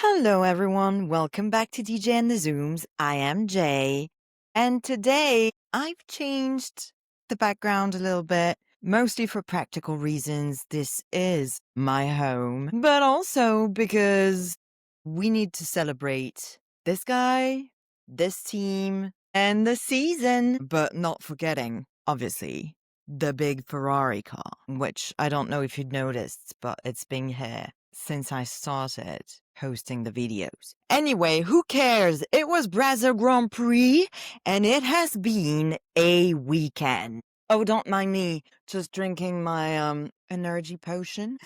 Hello, everyone. Welcome back to DJ and the Zooms. I am Jay. And today I've changed the background a little bit, mostly for practical reasons. This is my home, but also because we need to celebrate this guy, this team, and the season, but not forgetting, obviously, the big Ferrari car, which I don't know if you'd noticed, but it's been here since I started hosting the videos. Anyway, who cares? It was Brazil Grand Prix, and it has been a weekend. Oh, don't mind me, just drinking my energy potion.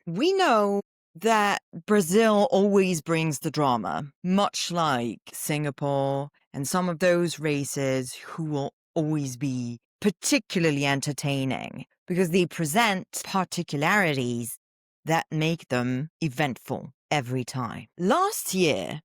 We know that Brazil always brings the drama, much like Singapore and some of those races who will always be particularly entertaining because they present particularities that make them eventful every time. Last year,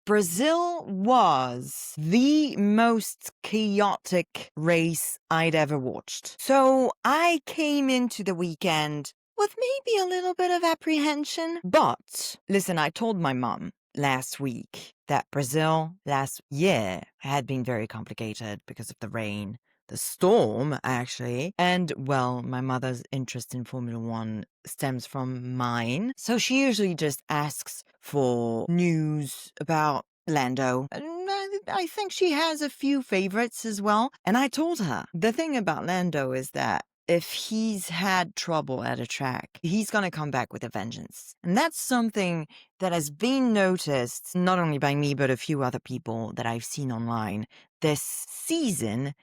Brazil was the most chaotic race I'd ever watched. So I came into the weekend with maybe a little bit of apprehension. But listen, I told my mom last week that Brazil last year had been very complicated because of the rain, the storm, actually. And, well, my mother's interest in Formula One stems from mine. So she usually just asks for news about Lando. And I think she has a few favorites as well. And I told her, the thing about Lando is that if he's had trouble at a track, he's going to come back with a vengeance. And that's something that has been noticed not only by me, but a few other people that I've seen online this season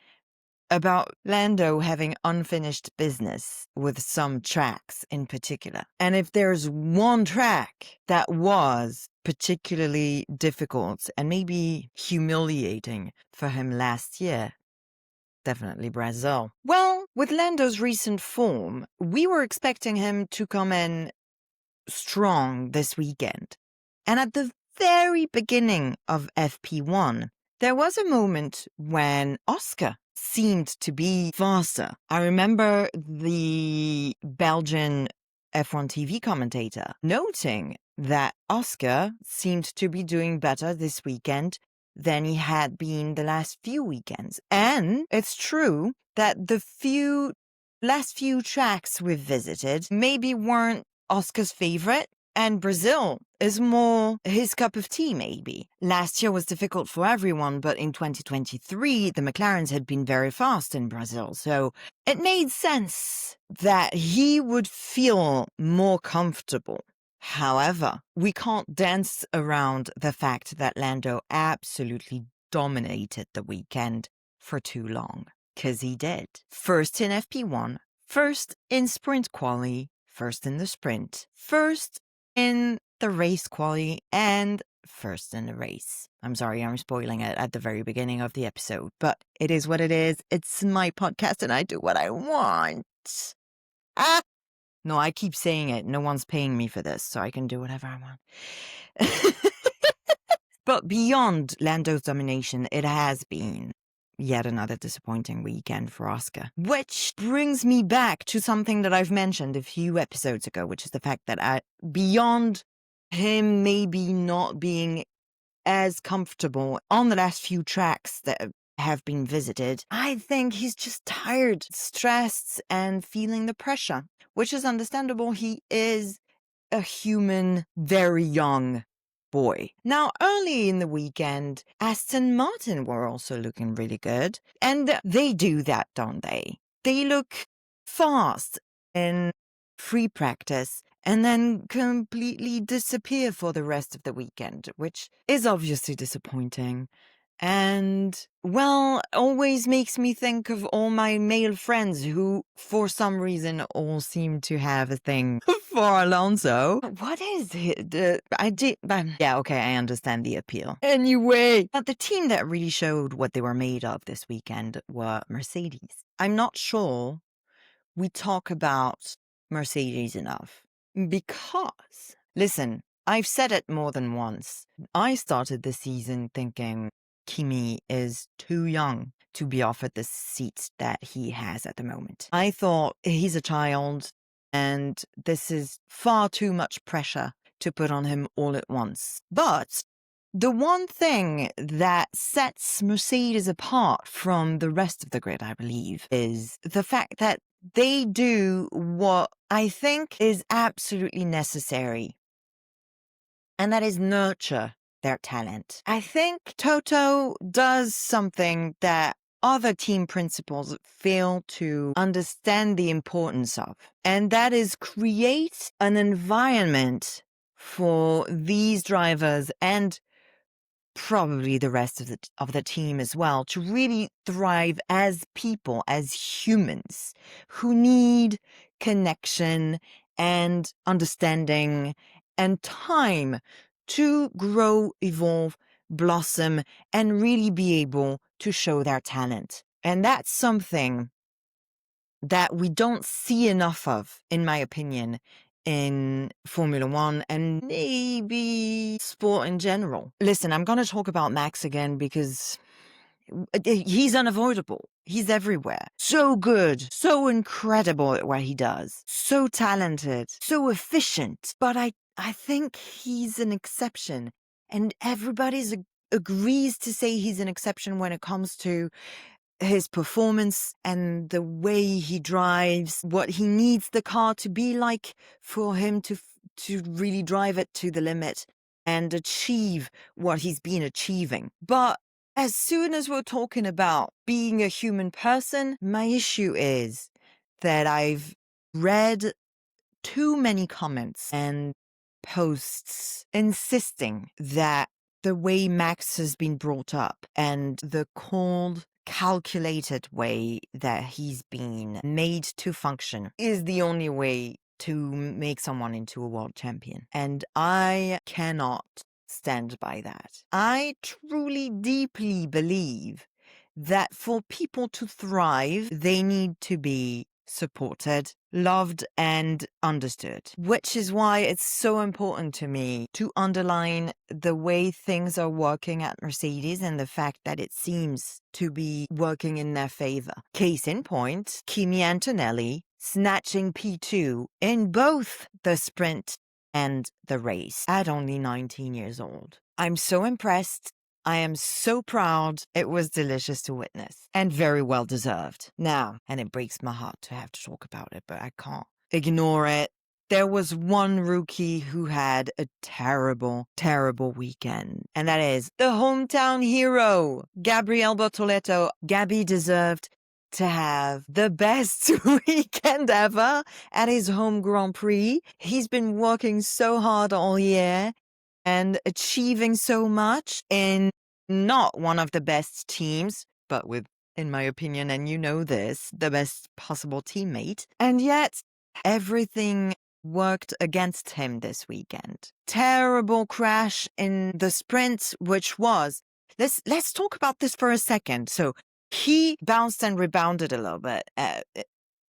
about Lando having unfinished business with some tracks in particular. And if there's one track that was particularly difficult and maybe humiliating for him last year, definitely Brazil. Well, with Lando's recent form, we were expecting him to come in strong this weekend. And at the very beginning of FP1, there was a moment when Oscar seemed to be faster. I remember the Belgian F1 TV commentator noting that Oscar seemed to be doing better this weekend than he had been the last few weekends. And it's true that the last few tracks we've visited maybe weren't Oscar's favorite, and Brazil is more his cup of tea, maybe. Last year was difficult for everyone, but in 2023, the McLarens had been very fast in Brazil, so it made sense that he would feel more comfortable. However, we can't dance around the fact that Lando absolutely dominated the weekend for too long, because he did. First in FP1, first in sprint quali, first in the sprint, first in the race quali, and first in the race. I'm sorry, I'm spoiling it at the very beginning of the episode, but it is what it is. It's my podcast and I do what I want. No, I keep saying it. No one's paying me for this, so I can do whatever I want. But beyond Lando's domination, it has been yet another disappointing weekend for Oscar. Which brings me back to something that I've mentioned a few episodes ago, which is the fact that beyond him maybe not being as comfortable on the last few tracks that have been visited, I think he's just tired, stressed, and feeling the pressure, which is understandable. He is a human, very young boy. Now, early in the weekend, Aston Martin were also looking really good. And they do that, don't they? They look fast in free practice and then completely disappear for the rest of the weekend, which is obviously disappointing. And, well, always makes me think of all my male friends who, for some reason, all seem to have a thing for Alonso. What is it? Yeah, okay, I understand the appeal. Anyway, but the team that really showed what they were made of this weekend were Mercedes. I'm not sure we talk about Mercedes enough because, listen, I've said it more than once. I started the season thinking Kimi is too young to be offered the seat that he has at the moment. I thought he's a child and this is far too much pressure to put on him all at once. But the one thing that sets Mercedes apart from the rest of the grid, I believe, is the fact that they do what I think is absolutely necessary, and that is nurture their talent. I think Toto does something that other team principals fail to understand the importance of, and that is create an environment for these drivers and probably the rest of the team as well to really thrive as people, as humans who need connection and understanding and time to grow, evolve, blossom, and really be able to show their talent. And that's something that we don't see enough of, in my opinion, in Formula One and maybe sport in general. Listen, I'm going to talk about Max again because he's unavoidable. He's everywhere. So good, so incredible at what he does, so talented, so efficient. But I think he's an exception, and everybody's agrees to say he's an exception when it comes to his performance and the way he drives, what he needs the car to be like for him to really drive it to the limit and achieve what he's been achieving. But as soon as we're talking about being a human person, my issue is that I've read too many comments and posts insisting that the way Max has been brought up and the cold, calculated way that he's been made to function is the only way to make someone into a world champion. And I cannot stand by that. I truly, deeply believe that for people to thrive, they need to be supported, loved, and understood, which is why it's so important to me to underline the way things are working at Mercedes and the fact that it seems to be working in their favor. Case in point, Kimi Antonelli snatching P2 in both the sprint and the race at only 19 years old. I'm so impressed. I am so proud. It was delicious to witness and very well deserved. Now, and it breaks my heart to have to talk about it, but I can't ignore it. There was one rookie who had a terrible, terrible weekend, and that is the hometown hero, Gabriel Bortoleto. Gabby deserved to have the best weekend ever at his home Grand Prix. He's been working so hard all year and achieving so much in not one of the best teams, but with, in my opinion, and you know this, the best possible teammate. And yet, everything worked against him this weekend. Terrible crash in the sprint, which was... Let's talk about this for a second. So, he bounced and rebounded a little bit.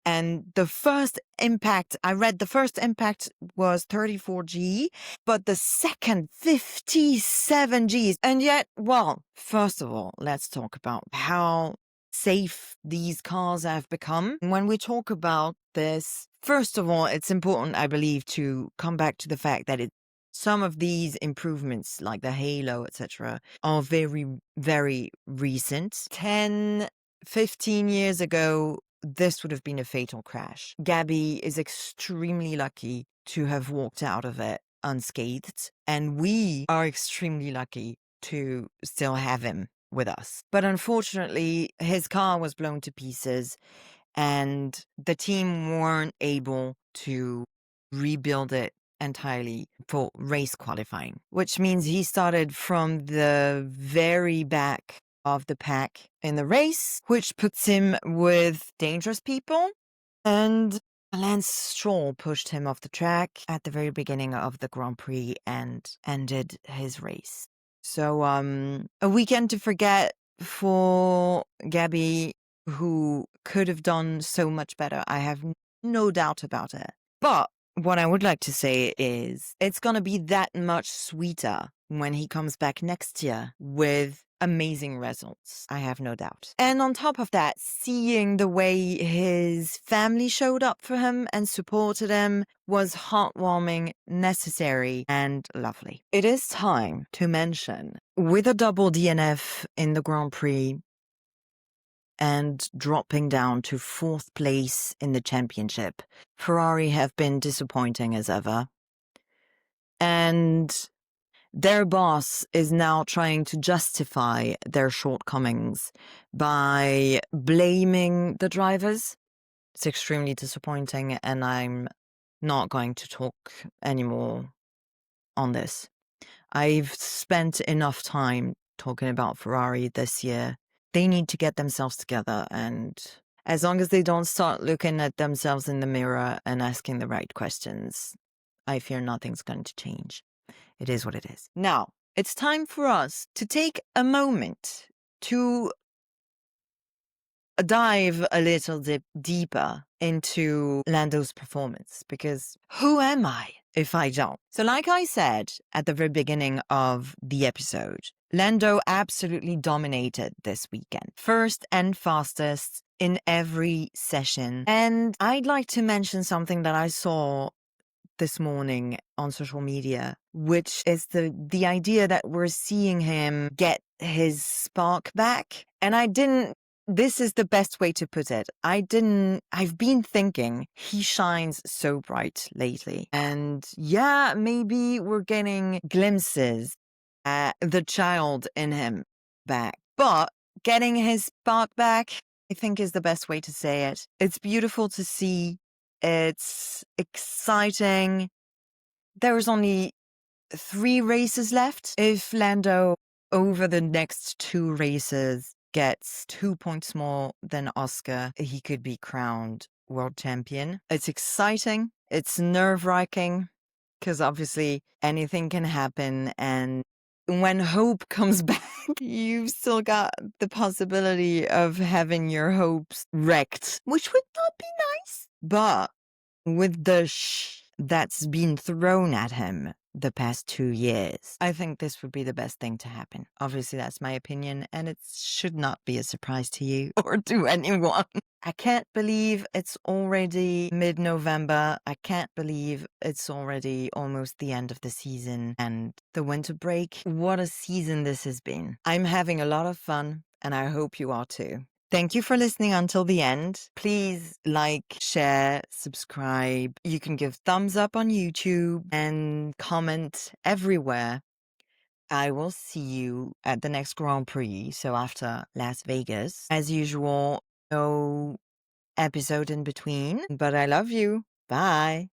And the first impact, I read the first impact was 34G, but the second 57 Gs. And yet, well, first of all, let's talk about how safe these cars have become. When we talk about this, first of all, it's important, I believe, to come back to the fact that some of these improvements, like the halo, etc., are very, very recent. 10, 15 years ago, this would have been a fatal crash. Gabby is extremely lucky to have walked out of it unscathed, and we are extremely lucky to still have him with us. But unfortunately, his car was blown to pieces, and the team weren't able to rebuild it entirely for race qualifying, which means he started from the very back of the pack in the race, which puts him with dangerous people. And Lance Stroll pushed him off the track at the very beginning of the Grand Prix and ended his race. So, a weekend to forget for Gabby, who could have done so much better. I have no doubt about it. But what I would like to say is it's going to be that much sweeter when he comes back next year with amazing results, I have no doubt. And on top of that, seeing the way his family showed up for him and supported him was heartwarming, necessary, and lovely. It is time to mention, with a double DNF in the Grand Prix and dropping down to 4th place in the championship, Ferrari have been disappointing as ever. And their boss is now trying to justify their shortcomings by blaming the drivers. It's extremely disappointing, and I'm not going to talk anymore on this. I've spent enough time talking about Ferrari this year. They need to get themselves together, and as long as they don't start looking at themselves in the mirror and asking the right questions, I fear nothing's going to change. It is what it is. Now, it's time for us to take a moment to dive a little deeper into Lando's performance, because who am I if I don't? So like I said at the very beginning of the episode, Lando absolutely dominated this weekend. First and fastest in every session. And I'd like to mention something that I saw this morning on social media, which is the idea that we're seeing him get his spark back. And this is the best way to put it. I've been thinking he shines so bright lately. And yeah, maybe we're getting glimpses at the child in him back. But getting his spark back, I think, is the best way to say it. It's beautiful to see. It's exciting. There's only 3 races left. If Lando, over the next 2 races, gets 2 points more than Oscar, he could be crowned world champion. It's exciting. It's nerve-wracking, because obviously anything can happen. And when hope comes back, you've still got the possibility of having your hopes wrecked, which would not be nice. But with the that's been thrown at him the past 2 years, I think this would be the best thing to happen. Obviously, that's my opinion, and it should not be a surprise to you or to anyone. I can't believe it's already mid-November. I can't believe it's already almost the end of the season and the winter break. What a season this has been. I'm having a lot of fun, and I hope you are too. Thank you for listening until the end. Please like, share, subscribe. You can give thumbs up on YouTube and comment everywhere. I will see you at the next Grand Prix, so after Las Vegas. As usual, no episode in between, but I love you. Bye.